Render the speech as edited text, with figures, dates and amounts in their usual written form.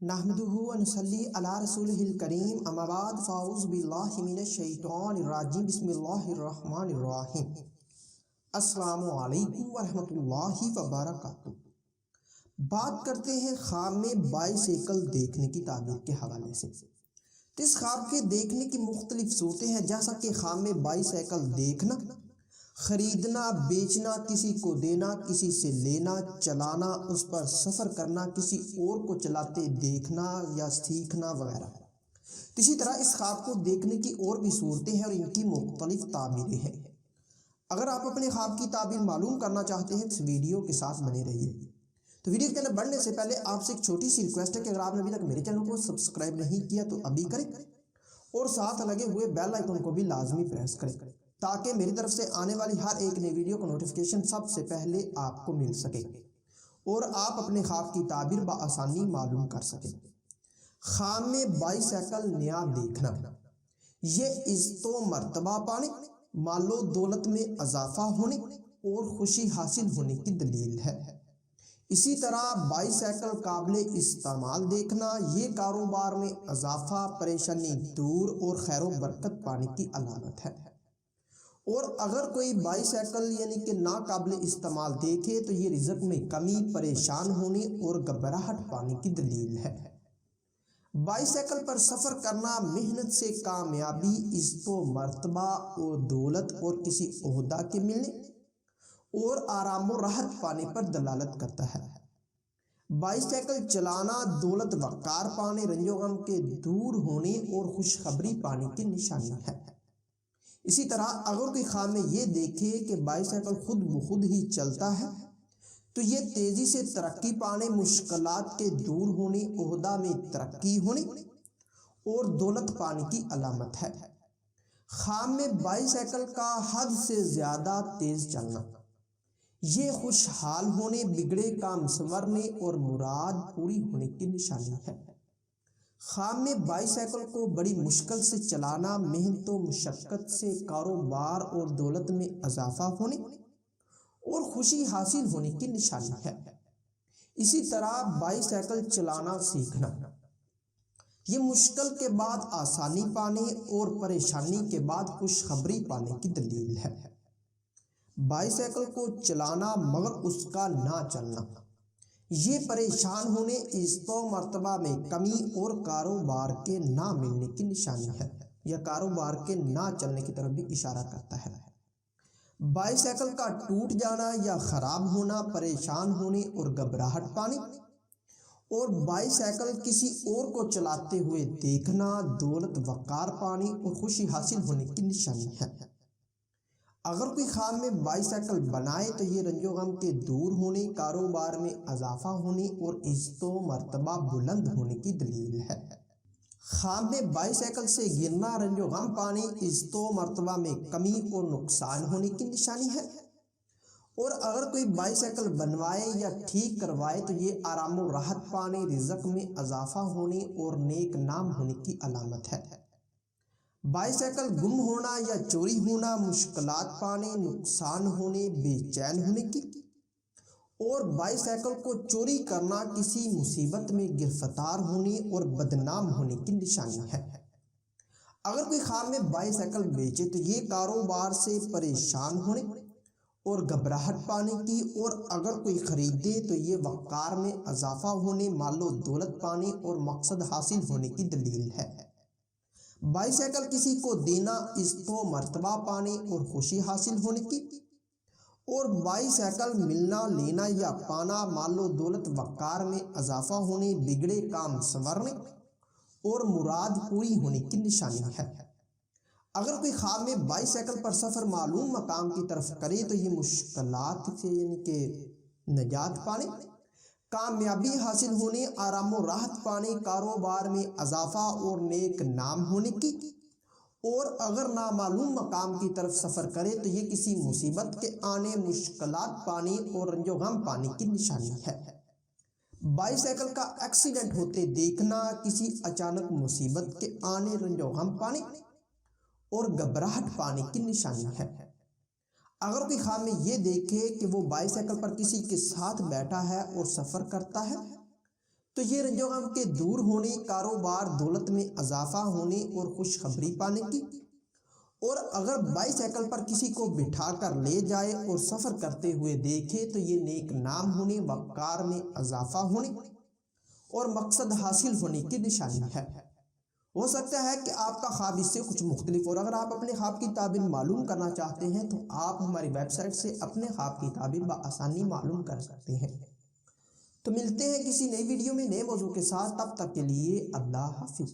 نحمدہ و نصلی علی رسولہ الکریم اما بعد فاعوذ باللہ من الشیطان الرجیم بسم اللہ الرحمن الرحیم السلام علیکم ورحمۃ اللہ وبرکاتہ۔ بات کرتے ہیں خواب میں بائسیکل دیکھنے کی تعبیر کے حوالے سے۔ اس خواب کے دیکھنے کی مختلف صورتیں ہیں، جیسا کہ خواب میں بائسیکل دیکھنا، خریدنا، بیچنا، کسی کو دینا، کسی سے لینا، چلانا، اس پر سفر کرنا، کسی اور کو چلاتے دیکھنا یا سیکھنا وغیرہ۔ اسی طرح اس خواب کو دیکھنے کی اور بھی صورتیں ہیں اور ان کی مختلف تعبیریں ہیں۔ اگر آپ اپنے خواب کی تعبیر معلوم کرنا چاہتے ہیں تو اس ویڈیو کے ساتھ بنے رہیے۔ تو ویڈیو کے اندر بڑھنے سے پہلے آپ سے ایک چھوٹی سی ریکویسٹ ہے کہ اگر آپ نے ابھی تک میرے چینل کو سبسکرائب نہیں کیا تو ابھی کریں اور ساتھ لگے ہوئے بیل آئیکن کو بھی لازمی پریس کریں تاکہ میری طرف سے آنے والی ہر ایک نئی ویڈیو کا نوٹیفیکیشن سب سے پہلے آپ کو مل سکے اور آپ اپنے خواب کی تعبیر بآسانی معلوم کر سکیں۔ خواب میں بائسیکل نیا دیکھنا، یہ عزت و مرتبہ پانے، مال و دولت میں اضافہ ہونے اور خوشی حاصل ہونے کی دلیل ہے۔ اسی طرح بائسیکل قابل استعمال دیکھنا، یہ کاروبار میں اضافہ، پریشانی دور اور خیر و برکت پانے کی علامت ہے۔ اور اگر کوئی بائسیکل یعنی کہ ناقابل استعمال دیکھے تو یہ رزق میں کمی، پریشان ہونے اور گھبراہٹ پانے کی دلیل ہے۔ بائسیکل پر سفر کرنا محنت سے کامیابی، عزت و مرتبہ اور دولت اور کسی عہدہ کے ملنے اور آرام و راحت پانے پر دلالت کرتا ہے۔ بائسیکل چلانا دولت وقار پانے، رنج و غم کے دور ہونے اور خوشخبری پانے کی نشانی ہے۔ اسی طرح اگر کوئی خواب میں یہ دیکھے کہ بائسیکل خود بخود ہی چلتا ہے تو یہ تیزی سے ترقی پانے، مشکلات کے دور ہونے، عہدہ میں ترقی ہونے اور دولت پانے کی علامت ہے۔ خواب میں بائسیکل کا حد سے زیادہ تیز چلنا، یہ خوشحال ہونے، بگڑے کام سنورنے اور مراد پوری ہونے کی نشانی ہے۔ خواب میں بائسیکل کو بڑی مشکل سے چلانا، محنت و مشقت سے کاروبار اور دولت میں اضافہ ہونے اور خوشی حاصل ہونے کی نشانی ہے۔ اسی طرح بائسیکل چلانا سیکھنا، یہ مشکل کے بعد آسانی پانے اور پریشانی کے بعد خوشخبری پانے کی دلیل ہے۔ بائسیکل کو چلانا مگر اس کا نہ چلنا، یہ پریشان ہونے، عزت و مرتبہ میں کمی اور کاروبار کے نہ ملنے کی نشانی ہے یا کاروبار کے نہ چلنے کی طرف بھی اشارہ کرتا ہے۔ بائسیکل کا ٹوٹ جانا یا خراب ہونا، پریشان ہونے اور گھبراہٹ پانے اور بائسیکل کسی اور کو چلاتے ہوئے دیکھنا دولت وقار پانے اور خوشی حاصل ہونے کی نشانی ہے۔ اگر کوئی خواب میں بائسیکل بنائے تو یہ رنج و غم کے دور ہونے، کاروبار میں اضافہ ہونے اور عزت و مرتبہ بلند ہونے کی دلیل ہے۔ خواب میں بائسیکل سے گرنا رنج و غم پانے، عزت و مرتبہ میں کمی اور نقصان ہونے کی نشانی ہے۔ اور اگر کوئی بائسیکل بنوائے یا ٹھیک کروائے تو یہ آرام و راحت پانے، رزق میں اضافہ ہونے اور نیک نام ہونے کی علامت ہے۔ بائسیکل گم ہونا یا چوری ہونا، مشکلات پانے، نقصان ہونے، بے چین ہونے کی اور بائسیکل کو چوری کرنا کسی مصیبت میں گرفتار ہونے اور بدنام ہونے کی نشانی ہے۔ اگر کوئی خواب میں بائسیکل بیچے تو یہ کاروبار سے پریشان ہونے اور گھبراہٹ پانے کی، اور اگر کوئی خریدے تو یہ وقار میں اضافہ ہونے، مال و دولت پانے اور مقصد حاصل ہونے کی دلیل ہے۔ بائسیکل کسی کو دینا عزت و مرتبہ پانے اور خوشی حاصل ہونے کی، اور بائسیکل ملنا، لینا یا پانا مال و دولت وقار میں اضافہ ہونے، بگڑے کام سنورنے اور مراد پوری ہونے کی نشانی ہے۔ اگر کوئی خواب میں بائسیکل پر سفر معلوم مقام کی طرف کرے تو یہ مشکلات سے یعنی کہ نجات پانے، کامیابی حاصل ہونے، آرام و راحت پانے، کاروبار میں اضافہ اور نیک نام ہونے کی، اور اگر نامعلوم مقام کی طرف سفر کرے تو یہ کسی مصیبت کے آنے، مشکلات پانے اور رنج و غم پانے کی نشانی ہے۔ بائسیکل کا ایکسیڈنٹ ہوتے دیکھنا کسی اچانک مصیبت کے آنے، رنج و غم پانے اور گھبراہٹ پانے کی نشانی ہے۔ اگر کوئی خواب میں یہ دیکھے کہ وہ بائسیکل پر کسی کے ساتھ بیٹھا ہے اور سفر کرتا ہے تو یہ رنج و غم کے دور ہونے، کاروبار دولت میں اضافہ ہونے اور خوشخبری پانے کی، اور اگر بائیسیکل پر کسی کو بٹھا کر لے جائے اور سفر کرتے ہوئے دیکھے تو یہ نیک نام ہونے، وقار میں اضافہ ہونے اور مقصد حاصل ہونے کی نشانی ہے۔ ہو سکتا ہے کہ آپ کا خواب اس سے کچھ مختلف، اور اگر آپ اپنے خواب کی تعبیر معلوم کرنا چاہتے ہیں تو آپ ہماری ویب سائٹ سے اپنے خواب کی تعبیر بآسانی معلوم کر سکتے ہیں۔ تو ملتے ہیں کسی نئی ویڈیو میں نئے موضوع کے ساتھ، تب تک کے لیے اللہ حافظ۔